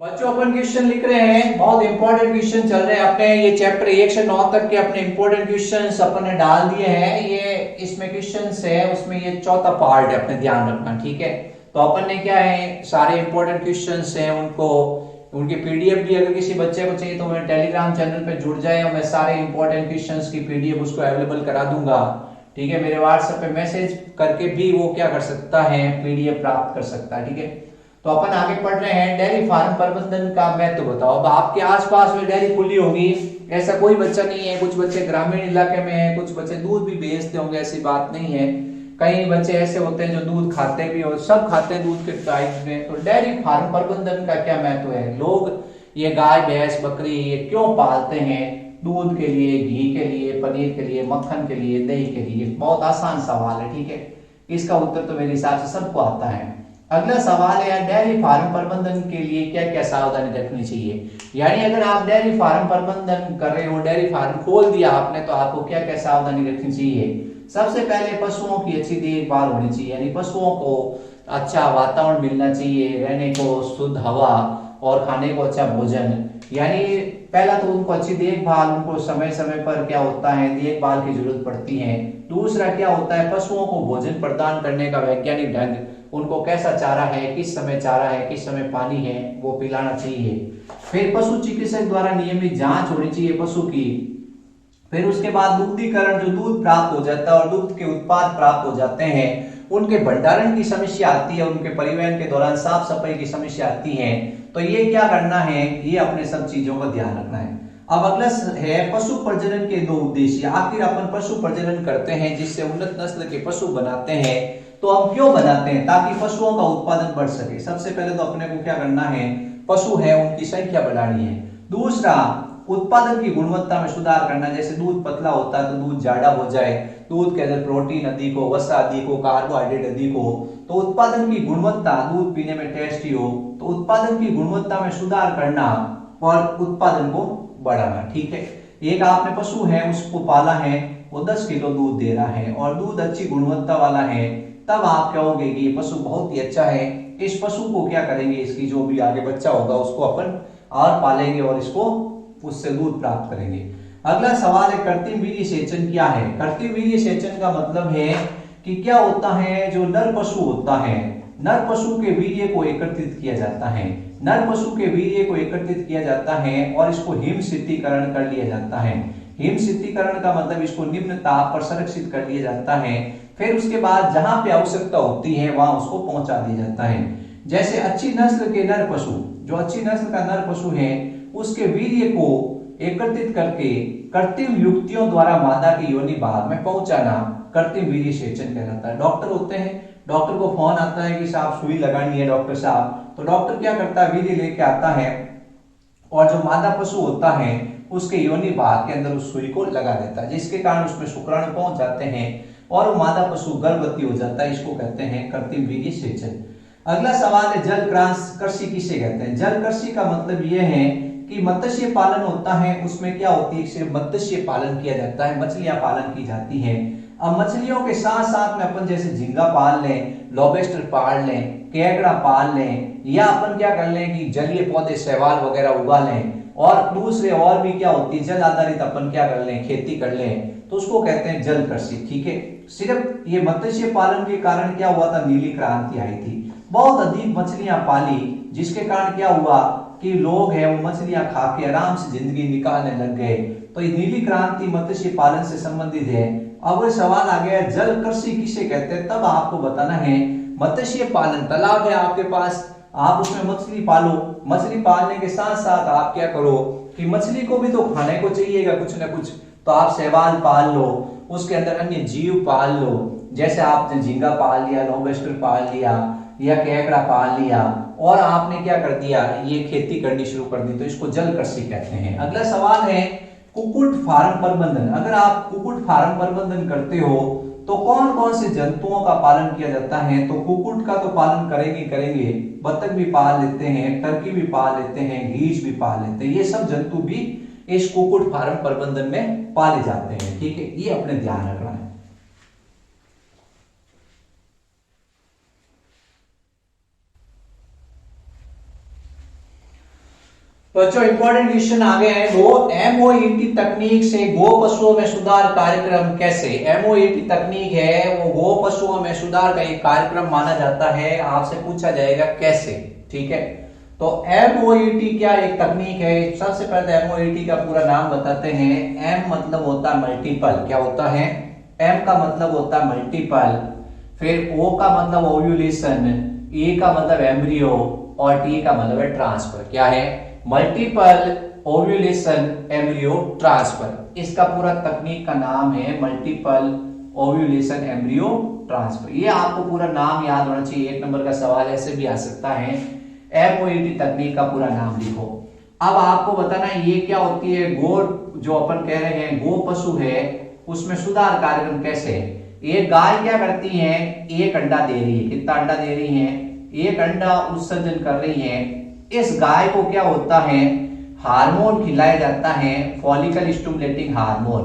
बच्चों अपन क्वेश्चन लिख रहे हैं, बहुत इंपॉर्टेंट क्वेश्चन चल रहे हैं अपने। ये चैप्टर 1 से 9 तक के अपने इंपॉर्टेंट क्वेश्चंस अपन ने डाल दिए हैं। ये इसमें क्वेश्चंस है, उसमें ये चौथा पार्ट है, अपने ध्यान रखना, ठीक है। तो अपन ने क्या है, सारे इंपॉर्टेंट क्वेश्चंस हैं उनको, उनकी पीडीएफ भी अगर किसी बच्चे को चाहिए तो मेरे टेलीग्राम चैनल पे जुड़ जाए और मैं सारे इंपॉर्टेंट क्वेश्चंस की पीडीएफ उसको अवेलेबल करा दूंगा, ठीक है। मेरे व्हाट्सएप पे मैसेज करके भी वो क्या कर सकता है, पीडीएफ प्राप्त कर सकता है, ठीक है। तो अपन आगे पढ़ रहे हैं, डेयरी फार्म प्रबंधन का महत्व बताओ। अब आपके आसपास में डेयरी खुली होगी, ऐसा कोई बच्चा नहीं है, कुछ बच्चे ग्रामीण इलाके में है, कुछ बच्चे दूध भी बेचते होंगे, ऐसी बात नहीं है। कई बच्चे ऐसे होते हैं जो दूध खाते भी और सब खाते हैं दूध के टाइप में। तो डेयरी फार्म प्रबंधन का क्या महत्व है, लोग ये गाय भैंस बकरी ये क्यों पालते हैं? दूध के लिए, घी के लिए, पनीर के लिए, मक्खन के लिए, दही के लिए। बहुत आसान सवाल है, ठीक है। इसका उत्तर तो मेरे हिसाब से सबको आता है। अगला सवाल है, डेयरी फार्म प्रबंधन के लिए क्या क्या सावधानी रखनी चाहिए। यानी अगर आप डेयरी फार्म प्रबंधन कर रहे हो, डेयरी फार्म खोल दिया आपने, तो आपको क्या क्या सावधानी रखनी चाहिए। सबसे पहले पशुओं की अच्छी देखभाल होनी चाहिए, यानी पशुओं को अच्छा वातावरण मिलना चाहिए, रहने को शुद्ध हवा और खाने को अच्छा भोजन। यानी पहला तो उनको अच्छी देखभाल, उनको समय समय पर क्या होता है देखभाल की जरूरत पड़ती है। दूसरा क्या होता है, पशुओं को भोजन प्रदान करने का वैज्ञानिक ढंग, उनको कैसा चारा है, किस समय चारा है, किस समय पानी है, वो पिलाना चाहिए। फिर पशु चिकित्सक द्वारा नियमित जांच होनी चाहिए पशु की। फिर उसके बाद दुग्धीकरण, जो दूध प्राप्त हो जाता है और दूध के उत्पाद प्राप्त हो जाते हैं, उनके भंडारण की समस्या आती है, उनके परिवहन के दौरान साफ सफाई की समस्या आती है। तो ये क्या करना है, ये अपने सब चीजों का ध्यान रखना है। अब अगला है पशु प्रजनन के दो उद्देश्य। आखिर अपन पशु प्रजनन करते हैं जिससे उन्नत नस्ल के पशु बनाते हैं। तो हम क्यों बनाते हैं, ताकि पशुओं का उत्पादन बढ़ सके। सबसे पहले तो अपने को क्या करना है, पशु है उनकी संख्या बढ़ानी है। दूसरा, उत्पादन की गुणवत्ता में सुधार करना, जैसे दूध पतला होता है तो दूध जाड़ा हो जाए, दूध के अंदर प्रोटीन अधिक हो, वसा अधिक हो, कार्बोहाइड्रेट अधिक हो। तो उत्पादन की गुणवत्ता, दूध पीने में टेस्टी हो, तो उत्पादन की गुणवत्ता में सुधार करना और उत्पादन को बढ़ाना, ठीक है। एक आपने पशु है उसको पाला है, वो 10 किलो दूध दे रहा है और दूध अच्छी गुणवत्ता वाला है, तब आप कहोगे कि ये पशु बहुत ही अच्छा है। इस पशु को क्या करेंगे, इसकी जो भी आगे बच्चा होगा उसको अपन और पालेंगे और इसको उससे दूध प्राप्त करेंगे। अगला सवाल है, कृत्रिम वीर्य सेचन क्या है। कृत्रिम वीर्य सेचन का मतलब है कि क्या होता है, जो नर पशु होता है, नर पशु के वीर्य को एकत्रित किया जाता है, नर पशु के वीर्य को एकत्रित किया जाता है और इसको हिम शीतलीकरण कर लिया जाता है। हिम शीतलीकरण का मतलब इसको निम्न ताप पर संरक्षित कर लिया जाता है। फिर उसके बाद जहां पे आवश्यकता होती है वहां उसको पहुंचा दिया जाता है। जैसे अच्छी नस्ल के नर पशु, जो अच्छी नस्ल का नर पशु है, उसके वीर्य को एकत्रित करके कृत्रिम युक्तियों द्वारा मादा की योनि भाग में पहुंचाना कृत्रिम वीर्य सेचन कहलाता है। डॉक्टर होते हैं, डॉक्टर को फोन आता है कि साहब सुई लगानी है डॉक्टर साहब, तो डॉक्टर क्या करता है, वीर्य लेके आता है और जो मादा पशु होता है उसके योनि भाग के अंदर उस सुई को लगा देता है, जिसके कारण उसमें शुक्राणु पहुंच जाते हैं और वो मादा पशु गर्भवती हो जाता है। इसको कहते हैं कृत्रिम वीर्य सेचन। अगला सवाल है, जल कृषि किसे कहते हैं। जल कृषि का मतलब यह है कि मत्स्य पालन होता है, उसमें क्या होती है, सिर्फ मत्स्य पालन किया जाता है, मछलियां पालन की जाती है। अब मछलियों के साथ साथ में अपन जैसे झींगा पाल लें, लॉबस्टर पाल लें, केकड़ा पाल लें, या अपन क्या कर लें कि जलीय पौधे शैवाल वगैरह उगा लें, और दूसरे और भी क्या होती है जल आधारित अपन क्या कर लें, खेती कर लें, तो उसको कहते हैं जल कृषि, ठीक है। सिर्फ ये मत्स्य पालन के कारण क्या हुआ था, नीली क्रांति आई थी, बहुत अधिक मछलियां पाली, जिसके कारण क्या हुआ कि लोग हैं वो मछलियां खा के आराम से जिंदगी निकालने लग गए। तो ये नीली क्रांति मत्स्य पालन से संबंधित है। अब वो सवाल आ गया, जल कृषि किसे कहते हैं, तब आपको बताना है मत्स्य पालन। तालाब है आपके पास, आप उसमें मछली पालो, मछली पालने के साथ साथ आप क्या करो कि मछली को भी तो खाने को चाहिएगा कुछ ना कुछ, तो आप शैवाल पाल लो, उसके अंदर अन्य जीव पाल लो, जैसे आपने झींगा पाल लिया, लॉबस्टर पाल लिया या केकड़ा पाल लिया, और आपने क्या कर दिया, ये खेती करनी शुरू कर दी, तो इसको जल कृषि कहते हैं। अगला सवाल है, कुक्कुट फार्म प्रबंधन। अगर आप कुक्कुट फार्म प्रबंधन करते हो तो कौन कौन से जंतुओं का पालन किया जाता है। तो कुक्कुट का तो पालन करेंगे, बतख भी पाल लेते हैं, टर्की भी पाल लेते हैं, गीज भी पाल लेते हैं, ये सब जंतु भी इस कुक्कुट फार्म प्रबंधन में पाले जाते हैं, ठीक है। ये अपने ध्यान रखना है। तो जो इंपॉर्टेंट क्वेश्चन आगे है वो एमओईटी तकनीक से गो पशुओं में सुधार कार्यक्रम कैसे। एमओईटी तकनीक है वो गो पशुओं में सुधार का एक कार्यक्रम माना जाता है। आपसे पूछा जाएगा कैसे, ठीक है। तो एमओईटी क्या एक तकनीक है। सबसे पहले एमओईटी का पूरा नाम बताते हैं। एम मतलब होता है मल्टीपल, क्या होता है, एम का मतलब होता है मल्टीपल, फिर ओ का मतलब ओव्यूलेशन, ए का मतलब एम्ब्रियो और टी का मतलब है ट्रांसफर। क्या है, मल्टीपल ओव्यूलेशन एम्ब्रियो ट्रांसफर। इसका पूरा तकनीक का नाम है मल्टीपल ओव्यूलेशन एम्ब्रियो ट्रांसफर। ये आपको पूरा नाम याद होना चाहिए, एक नंबर का सवाल ऐसे भी आ सकता है। एमओईटी तकनीक का पूरा नाम लिखो। अब आपको बताना ये क्या होती है। गो जो अपन कह रहे हैं गो पशु है उसमें सुधार कार्यक्रम कैसे है। एक गाय क्या करती है, एक अंडा दे रही है। कितना अंडा दे रही है, एक अंडा उत्सर्जन कर रही है। इस गाय को क्या होता है, हार्मोन खिलाया जाता है, follicle stimulating hormone.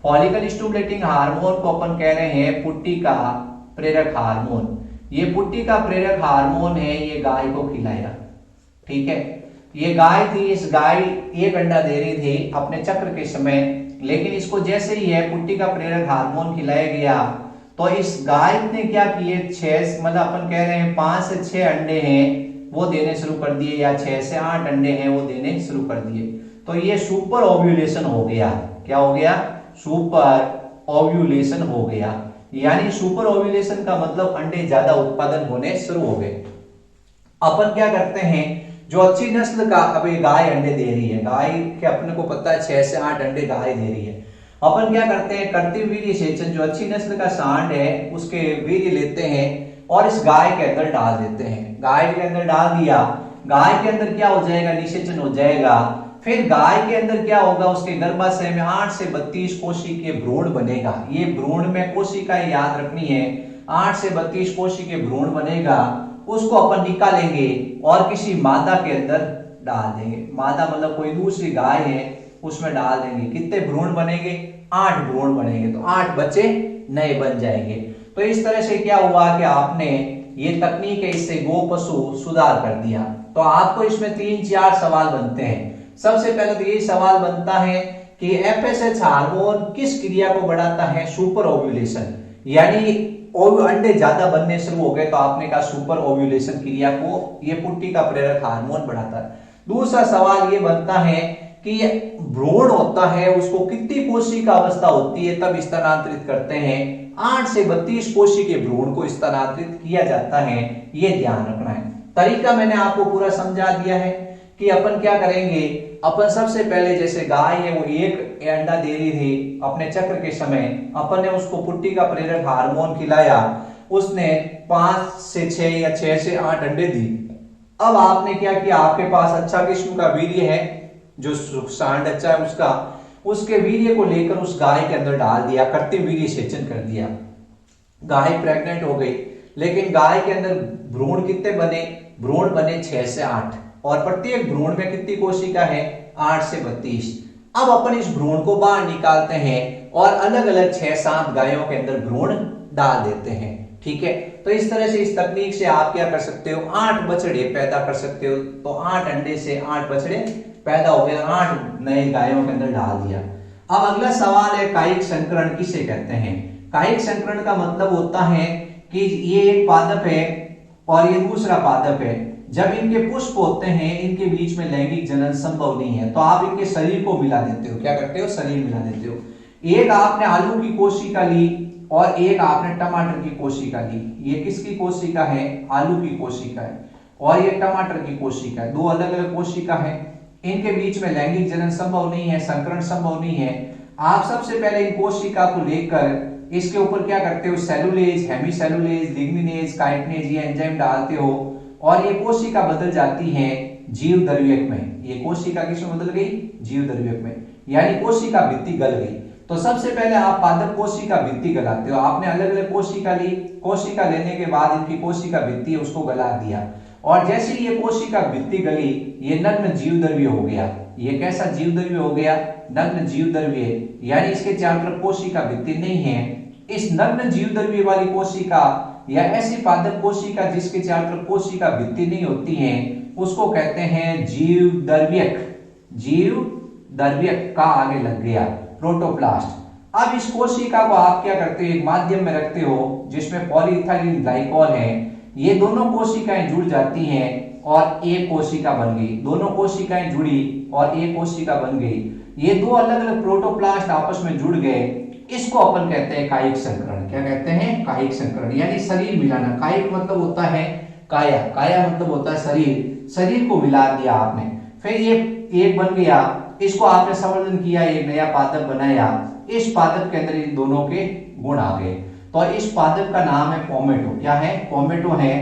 Follicle stimulating hormone को अपन कह रहे हैं पुट्टी का प्रेरक हार्मोन। ये पुट्टी का प्रेरक हार्मोन है, ये गाय को खिलाया, ठीक है। ये गाय थी, इस गाय एक अंडा दे रही थी अपने चक्र के समय, लेकिन इसको जैसे ही है पुट्टी का प्रेरक हार्मोन खिलाया गया तो इस गाय ने क्या किए, 6 मतलब अपन कह रहे हैं 5 से 6 अंडे हैं वो देने शुरू कर दिए, या 6 से 8 अंडे हैं वो देने शुरू कर दिए। तो ये सुपर ओव्यूलेशन हो गया। क्या हो गया, सुपर ओव्यूलेशन हो गया। यानी सुपर ओव्यूलेशन का मतलब अंडे ज्यादा उत्पादन होने शुरू हो गए। अपन क्या करते हैं, जो अच्छी नस्ल का, अभी गाय अंडे दे रही है, गाय के अपने को पता है 6 से 8 अंडे गाय दे रही है। अपन क्या करते हैं, कृत्रिम वीर्य सेचन, जो अच्छी नस्ल का सांड है उसके वीर्य लेते हैं और इस गाय के अंदर डाल देते हैं। गाय के अंदर डाल दिया, गाय के अंदर क्या हो जाएगा, निषेचन हो जाएगा। फिर गाय के अंदर क्या होगा, उसके गर्भाशय में 8 से 32 कोशिकीय भ्रूण बनेगा। ये भ्रूण में कोशिकाएं याद रखनी है, 8 से 32 कोशिकीय भ्रूण बनेगा। उसको अपन निकालेंगे और किसी मादा के अंदर डाल देंगे। मादा मतलब कोई दूसरी गाय है उसमें डाल देंगे। कितने भ्रूण बनेंगे, 8 भ्रूण बनेंगे, तो 8 बच्चे नए बन जाएंगे। तो इस तरह से क्या हुआ कि आपने ये तकनीक है इससे गो पशु सुधार कर दिया। तो आपको इसमें 3-4 सवाल बनते हैं। सबसे पहले तो ये सवाल बनता है कि एफएसएच हार्मोन किस क्रिया को बढ़ाता है, सुपर ओव्यूलेशन। यानी अंडे ज्यादा बनने शुरू हो गए तो आपने कहा सुपर ओव्यूलेशन क्रिया को ये पुट्टी का प्रेरक हार्मोन बढ़ाता है। दूसरा सवाल ये बनता है कि ये भ्रूण होता है उसको कितनी कोशिका अवस्था होती है तब स्थानांतरित करते हैं। 8 से 32 कोशिकीय भ्रूण को स्थानांतरित किया जाता है, ये ध्यान रखना है। तरीका मैंने आपको पूरा समझा दिया है कि अपन क्या करेंगे। अपन सबसे पहले जैसे गाय है वो एक अंडा दे रही थी अपने चक्र के समय, अपन ने उसको पुट्टी का प्रेरक हार्मोन खिलाया, उसने 5 से 6 या 6 से 8 अंडे दी। अब आपने क्या किया, आपके पास अच्छा किस्म का वीर्य है, जो सांड अच्छा है उसका, उसके वीर्य को लेकर उस गाय के अंदर डाल दिया, कृत्रिम वीर्य सेचन कर दिया। गाय प्रेग्नेंट हो गई, लेकिन गाय के अंदर भ्रूण कितने बने, भ्रूण बने 6 से 8 और प्रत्येक भ्रूण में कितनी कोशिका है, 8 से 32। अब अपन इस भ्रूण को बाहर निकालते हैं और अलग अलग 6-7 गायों के अंदर भ्रूण डाल देते हैं, ठीक है। तो इस तरह से इस तकनीक से आप क्या कर सकते हो, 8 बछड़े पैदा कर सकते हो। तो 8 अंडे से 8 बछड़े पैदा हो गए, 8 नए गायों के अंदर डाल दिया। अब अगला सवाल है कायिक संकरण किसे कहते हैं। कायिक संकरण का मतलब होता है कि ये एक पादप है और ये दूसरा पादप है। जब इनके पुष्प होते हैं इनके बीच में लैंगिक जनन संभव नहीं है तो आप इनके शरीर को मिला देते हो। क्या करते हो, शरीर मिला देते हो। एक आपने आलू की कोशिका ली और एक आपने टमाटर की कोशिका ली। ये किसकी कोशिका है, आलू की कोशिका है, और ये टमाटर की कोशिका है। दो अलग अलग कोशिका है, इनके बीच में लैंगिक जनन संभव नहीं है, संकरण संभव नहीं है। आप सबसे पहले इन कोशिका को लेकर इसके ऊपर क्या करते हो, सेलुलेज, हेमीसेलुलेज, लिग्निनेज, काइटिनेज ये एंजाइम डालते हो और ये कोशिका बदल जाती है जीव द्रव्यक में। ये कोशिका किसमें बदल गई, जीव द्रव्यक में, यानी कोशिका भित्ति गल गई। तो सबसे पहले आप पादप कोशिका भित्ति गलाते हो। आपने अलग अलग कोशिका ली, कोशिका लेने के बाद इनकी कोशिका भित्ति उसको गला दिया और जैसे ये कोशिका भित्ति गली ये नग्न जीव द्रव्य हो गया। ये कैसा जीव द्रव्य हो गया, नग्न जीव द्रव्य, यानी इसके चारों तरफ कोशिका भित्ति नहीं है। इस नग्न जीव द्रव्य वाली कोशिका या ऐसी पादप कोशिका जिसके चारों तरफ कोशिका भित्ति नहीं होती है उसको कहते हैं जीव द्रव्यक। जीव द्रव्य का आगे लग गया प्रोटोप्लास्ट। अब इस कोशिका को आप क्या करते हो, एक माध्यम में रखते हो जिसमें पॉलीइथाइलिन ग्लाइकॉल है। ये दोनों कोशिकाएं जुड़ जाती हैं और एक कोशिका बन गई। दोनों कोशिकाएं जुड़ी और एक कोशिका बन गई। ये दो अलग अलग प्रोटोप्लास्ट आपस में जुड़ गए। इसको अपन कहते हैं कायिक संकरण। क्या कहते हैं? कायिक संकरण, यानी शरीर मिलाना। कायिक मतलब होता है काया, काया मतलब होता है शरीर। शरीर को मिला दिया आपने, फिर ये एक बन गया। इसको आपने संवर्धन किया, एक नया पादप बनाया। इस पादप के अंदर इन दोनों के गुण आ गए, तो इस पादप का नाम है पोमेटो। क्या है? पोमेटो है।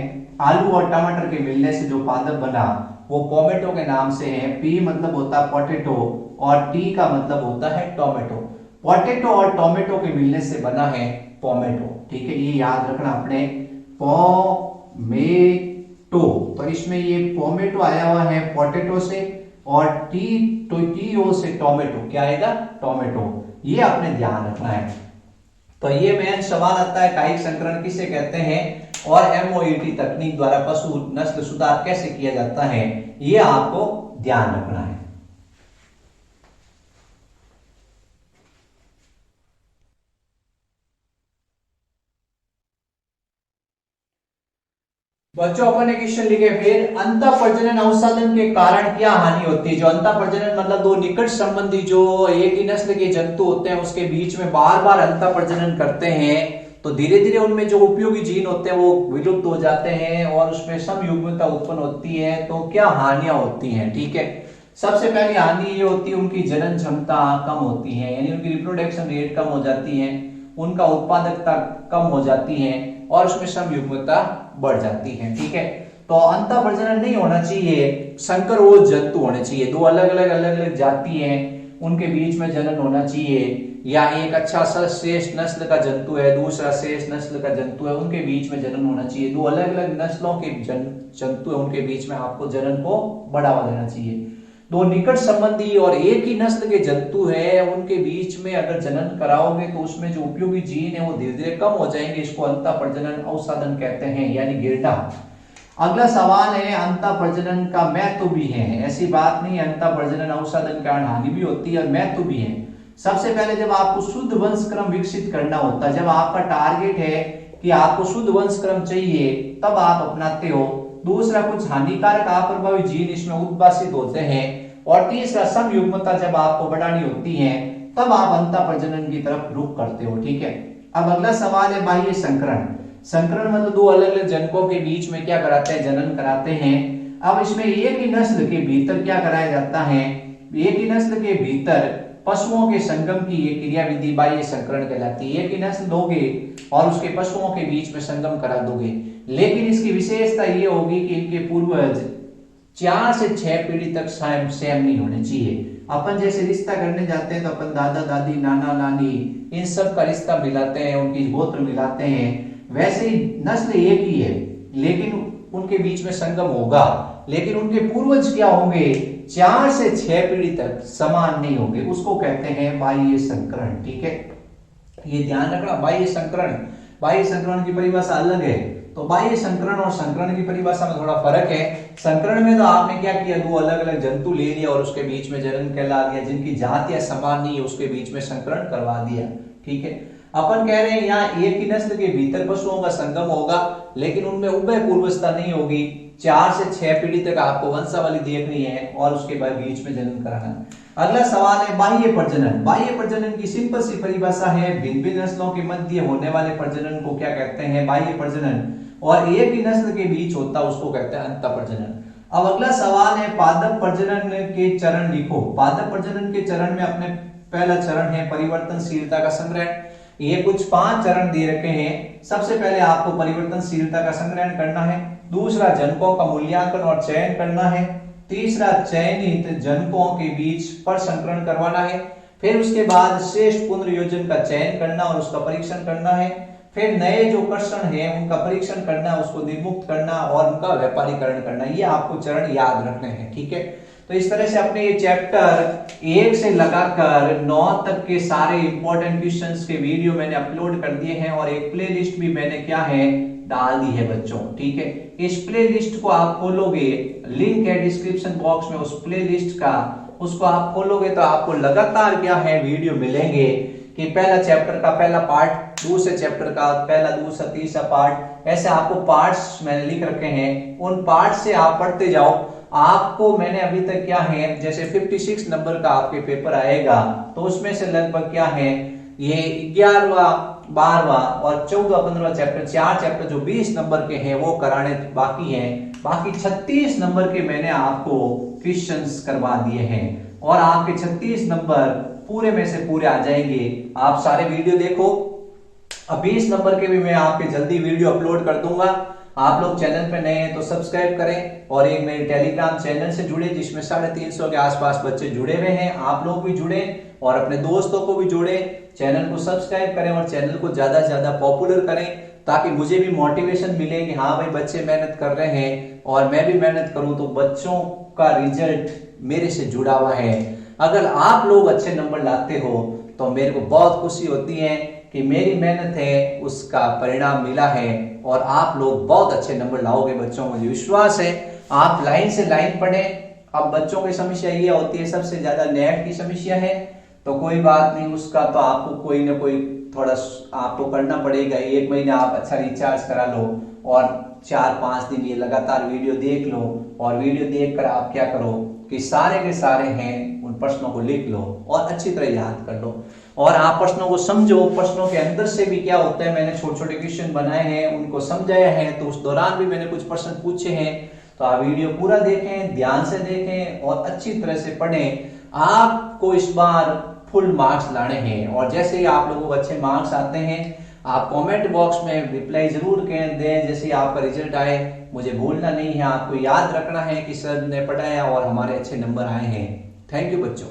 आलू और टमाटर के मिलने से जो पादप बना वो पोमेटो के नाम से है। पी मतलब होता है पोटैटो और टी का मतलब होता है टोमेटो। पोटैटो और टोमेटो के मिलने से बना है पोमेटो। ठीक है, ये याद रखना अपने, पोमेटो। तो इसमें ये पोमेटो आया हुआ है पोटैटो से, और टी-ओ से टोमेटो। क्या आएगा? टोमेटो। ये आपने ध्यान रखना है। तो ये मेन सवाल आता है, कायिक संकरण किसे कहते हैं और एमओईटी तकनीक द्वारा पशु नस्ल सुधार कैसे किया जाता है, ये आपको ध्यान रखना है। बच्चों अपन ने क्वेश्चन लिखे, फिर अंतःप्रजनन अवसादन के कारण क्या हानि होती है? जो अंतःप्रजनन मतलब दो निकट संबंधी जो एक ही नस्ल के जंतु होते हैं उसके बीच में बार बार अंतःप्रजनन करते हैं, तो धीरे धीरे उनमें जो उपयोगी जीन होते हैं वो विलुप्त हो जाते हैं और उसमें समयुग्मता उत्पन्न होती है। तो क्या हानियां होती हैं? ठीक है, सबसे पहली हानि ये होती है उनकी जनन क्षमता कम होती है, यानी उनकी रिप्रोडक्शन रेट कम हो जाती है, उनका उत्पादकता कम हो जाती है और उसमें समयुग्मता बढ़ जाती है। ठीक है, तो अंतःप्रजनन नहीं होना चाहिए, संकर वो जंतु होने चाहिए। दो अलग अलग जाति हैं उनके बीच में जनन होना चाहिए, या एक अच्छा श्रेष्ठ नस्ल का जंतु है, दूसरा श्रेष्ठ नस्ल का जंतु है, उनके बीच में जनन होना चाहिए। दो अलग अलग नस्लों के जंतु है उनके बीच में आपको जनन को बढ़ावा देना चाहिए। दो निकट संबंधी और एक ही नस्ल के जंतु है उनके बीच में अगर जनन कराओगे तो उसमें जो उपयोगी जीन है वो धीरे धीरे कम हो जाएंगे। इसको अंतःप्रजनन अवसादन कहते हैं, यानी गिरना। अगला सवाल है, अंतःप्रजनन का महत्व भी है? ऐसी बात नहीं, अंतःप्रजनन अवसादन के कारण हानि भी होती है और महत्व भी है। सबसे पहले जब आपको शुद्ध वंशक्रम विकसित करना होता है, जब आपका टारगेट है कि आपको शुद्ध वंशक्रम चाहिए, तब आप अपनाते हो। दूसरा, कुछ हानिकारक अप्रभावी जीन इसमें उद्भासित होते हैं, और तीसरा, समयुग्मता जब आपको बढ़ानी होती है तब आप अंतःप्रजनन की तरफ रुख करते हो। ठीक है, अब अगला सवाल है बाह्य संकरण। संकरण मतलब दो अलग अलग जनकों के बीच में क्या कराते हैं? जनन कराते हैं। अब इसमें एक ही नस्ल के भीतर क्या कराया जाता है? एक ही नस्ल के भीतर पशुओं के संगम की ये क्रियाविधि बाह्य संकरण कहलाती है। एक ही नस्ल दोगे और उसके पशुओं के बीच में संगम करा दोगे, लेकिन इसकी विशेषता ये होगी कि इनके पूर्वज 4 से 6 पीढ़ी तक सेम नहीं होने चाहिए। अपन जैसे रिश्ता करने जाते हैं तो अपन दादा दादी नाना नानी इन सब का रिश्ता मिलाते हैं, उनकी गोत्र मिलाते हैं, वैसे ही नस्ल एक ही है लेकिन उनके बीच में संगम होगा, लेकिन उनके पूर्वज क्या होंगे? 4 से 6 पीढ़ी तक समान नहीं होंगे, उसको कहते हैं बाह्य संकरण। ठीक है, ये ध्यान रखना। बाह्य संकरण की परिभाषा अलग है, तो बाह्य संकरण और संकरण की परिभाषा में थोड़ा फर्क है। संकरण में तो आपने क्या किया, दो अलग अलग जंतु ले लिया और उसके बीच में जनन कहला दिया, जिनकी जातियां समान नहीं है उसके बीच में संकरण करवा दिया। ठीक है, अपन कह रहे हैं यहाँ एक ही नस्ल के भीतर पशुओं का संगम होगा, लेकिन उनमें उभय पूर्वजता नहीं होगी। 4 से 6 पीढ़ी तक आपको वंशावली देखनी है और उसके बाद बीच में जनन कराना। अगला सवाल है बाह्य प्रजनन। बाह्य प्रजनन की सिंपल सी परिभाषा है, भिन्न भिन्न नस्लों के मध्य होने वाले प्रजनन को क्या कहते हैं? बाह्य प्रजनन। और एक ही नस्ल के बीच होता उसको कहते हैं अंतःप्रजनन। अब अगला सवाल है, पादप प्रजनन के चरण लिखो। पादप प्रजनन के चरण में अपने पहला चरण है परिवर्तनशीलता का संग्रहण। ये कुछ 5 चरण दे रखे हैं। सबसे पहले आपको परिवर्तनशीलता का संग्रहण करना है, दूसरा जनकों का मूल्यांकन और चयन करना है, तीसरा चयनित जनकों के बीच पर संकरण करवाना है, फिर उसके बाद श्रेष्ठ पुनर्योजन का चयन करना और उसका परीक्षण करना है, फिर नए जो कर्षण है उनका परीक्षण करना, उसको निर्मुक्त करना और उनका व्यापारीकरण करना। ये आपको चरण याद रखने हैं। ठीक है, तो इस तरह से अपने ये चैप्टर 1 से लगाकर 9 तक के सारे इंपॉर्टेंट क्वेश्चंस के वीडियो मैंने अपलोड कर दिए हैं और एक प्लेलिस्ट भी मैंने क्या है डाल दी है बच्चों। ठीक है, इस प्लेलिस्ट को आप खोलोगे, लिंक है डिस्क्रिप्शन बॉक्स में, उस प्लेलिस्ट का उसको आप खोलोगे तो आपको लगातार क्या है वीडियो मिलेंगे कि पहला चैप्टर का पहला पार्ट, दूसरे चैप्टर का पहला, दूसरा, तीसरा पार्ट, ऐसे आपको पार्ट्स मैंने लिख रखे हैं। उन पार्ट से आप पढ़ते जाओ। आपको मैंने अभी तक क्या है, जैसे 56 नंबर का आपके पेपर आएगा तो उसमें से लगभग क्या है, ये 11वां, 12वां और 14, 15 चैप्टर, 4 चैप्टर जो 20 नंबर के हैं वो कराने बाकी हैं। बाकी 36 नंबर के मैंने आपको क्वेश्चंस करवा दिए हैं और आपके 36 नंबर पूरे में से पूरे आ जाएंगे। आप सारे वीडियो देखो। अब 20 नंबर के भी मैं आपके जल्दी वीडियो अपलोड कर दूंगा। आप लोग चैनल पे नए हैं तो सब्सक्राइब करें और एक मेरे टेलीग्राम चैनल से जुड़े जिसमें 350 के आसपास बच्चे जुड़े हुए हैं। आप लोग भी जुड़े और अपने दोस्तों को भी जोड़े। चैनल को सब्सक्राइब करें और चैनल को ज्यादा से ज्यादा पॉपुलर करें ताकि मुझे भी मोटिवेशन मिले कि हाँ भाई बच्चे मेहनत कर रहे हैं और मैं भी मेहनत करूं तो बच्चों का रिजल्ट मेरे से जुड़ा हुआ है। अगर आप लोग अच्छे नंबर लाते हो तो मेरे को बहुत खुशी होती है कि मेरी मेहनत है उसका परिणाम मिला है और आप लोग बहुत अच्छे नंबर लाओगे बच्चों, मुझे विश्वास है। आप लाइन से लाइन पढ़ें। अब बच्चों की समस्या ये होती है, सबसे ज्यादा नेट की समस्या है, तो कोई बात नहीं, उसका तो आपको कोई ना कोई थोड़ा आपको करना पड़ेगा। 1 महीना आप अच्छा रिचार्ज करा लो और 4-5 दिन ये लगातार वीडियो देख लो और वीडियो देखकर आप क्या करो कि सारे के सारे हैं उन प्रश्नों को लिख लो और अच्छी तरह याद कर लो और आप प्रश्नों को समझो। प्रश्नों के अंदर से भी क्या होता है, मैंने छोटे छोटे क्वेश्चन बनाए हैं, उनको समझाया है, तो उस दौरान भी मैंने कुछ प्रश्न पूछे हैं। तो आप वीडियो पूरा देखें, ध्यान से देखें और अच्छी तरह से पढ़ें। आपको इस बार फुल मार्क्स लाने हैं और जैसे ही आप लोगों को अच्छे मार्क्स आते हैं आप कमेंट बॉक्स में रिप्लाई जरूर दें। जैसे ही आपका रिजल्ट आए मुझे भूलना नहीं है, आपको याद रखना है कि सर ने पढ़ाया और हमारे अच्छे नंबर आए हैं। थैंक यू बच्चों।